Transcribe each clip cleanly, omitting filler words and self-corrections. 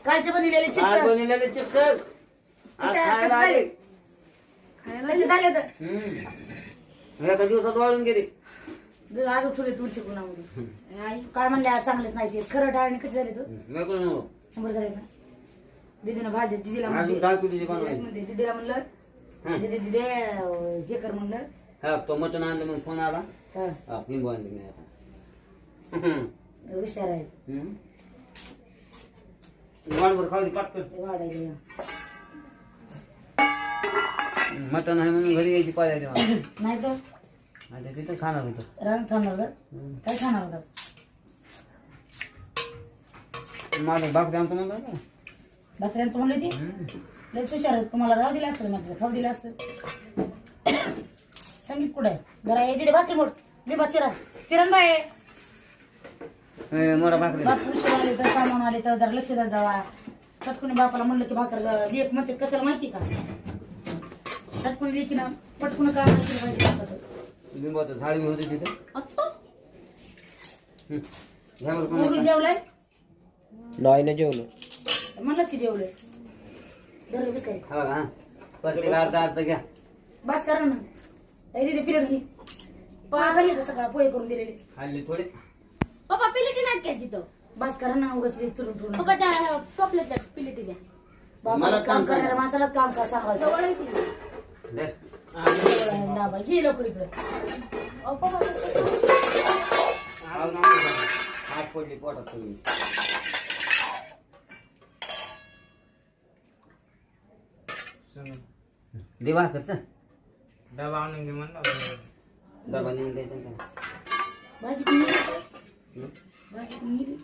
कालचे बनवलेले चिप्स आज बनवलेले चिप्स आज खायला आले. कसे झाले तर एका दिवसात वाळून गेले. आज उठवले तुळशी गुणामध्ये आई काय म्हणले चांगलेच नाही ते खरं टाळणे कसे झाले तू नको नको. शंभर झाले ना दीदीनं भाजी दिदीला अजून म्हणते दहा किलोची बनवायची. दीदीला म्हणलं दीदी दीदी हे कर म्हणलं हा तो मटण आणलं म्हणून फोन आला. हा हा पिंबू आणलं मी आता. हुशार आहे वाडभर खाऊ दे पाटकन. वाढायला मटण आहे म्हणून घरी यायची पाहिजे मला. नाही तर आता तिथं खाणार होतं. रान खाणार होता काय खाणार होता माझं भाकरी आणतो म्हणलं ना. भाकऱ्यानं म्हणली ती लय हुशार आहे तुम्हाला राहू दिलं असतं माझं खाऊ दिलं असतं संगीत कुठे आहे जरा ये दिले भाकरी मोड लिंबा चिरा चिरण बाय मोठा भाकरी बाप उशीर आले तर सामान आले तर जरा लक्ष द्या जावा चटकुनी बापाला म्हणलं की भाकर लेख म्हणते कशाला माहिती का चटकुनी लेखी ना पटकून काम नाही केलं पाहिजे बापाचं. लिंबाचं झाड बी होते तिथे. आत्ता? घ्या बरं सगळी कोणी. जेवलाय नाही ना जेवलो. म्हणलं की जेवलंय दर बिस्काई हा का प्रत्येक अर्धा अर्धा घ्या. बस करा ना आई दिदी पिरियड घे पहा खाल्ली का सकाळ पोहे करून दिलेले खाल्ली थोडे. पप्पा पिलेटी नाही घ्या तिथं बस करा ना उगाच चुरून चुरून पप्पा त्या टोपल्यातल्या पिलेटी द्या बापाला काम करणाऱ्या माणसालाच काम का सांगायचं जवळ आहे ती. दे. बाबा घे लवकर इकडे अहो, पप्पा आव ना. हात पडली पोटात तुम्ही. दे भाकरचं. डबा आणून घे म्हणलं. डबा नेऊन द्यायचा ना. भाजी पण नेली. भाजी पण नेली.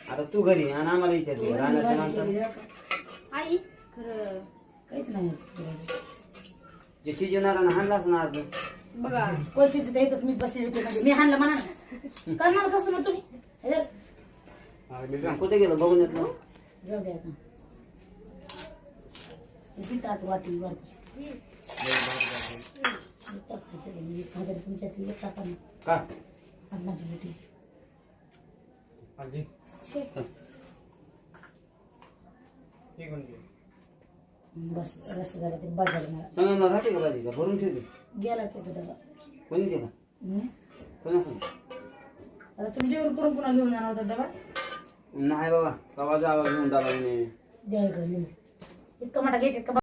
आता तू घरी आणि आम्हाला विचारते राहण्याच्या भाजी माणसाला. केलेली आहे का? आई खरं काहीच नाही जे शिजवणारा हाणला असणार अर्ध. बघा पैसे तिथे येतच मीच बसलेली होते म्हणजे मी हाणलं म्हणा ना काय माणूस असतो ना तुम्ही हे जर कुठे गेलं बघून येतलं. जाऊ द्या आता किती ताट वाटी वरची टाकायचे एक हजार तुमच्या ती एक टाका का अन्नाची मोठी आजी छे. हे कोण घे. बस रस झाला ते बाजार मला सांगा राहते का भाजी का भरून ठेवली. गेला त्याचा डबा कोणी केला हम्म. कोणा सांग. आता तुम्ही जेवण करून पुन्हा घेऊन जाणार होता डबा नाही बाबा कवा जावा घेऊन डबा द्या इकडे इतका मोठा घेते का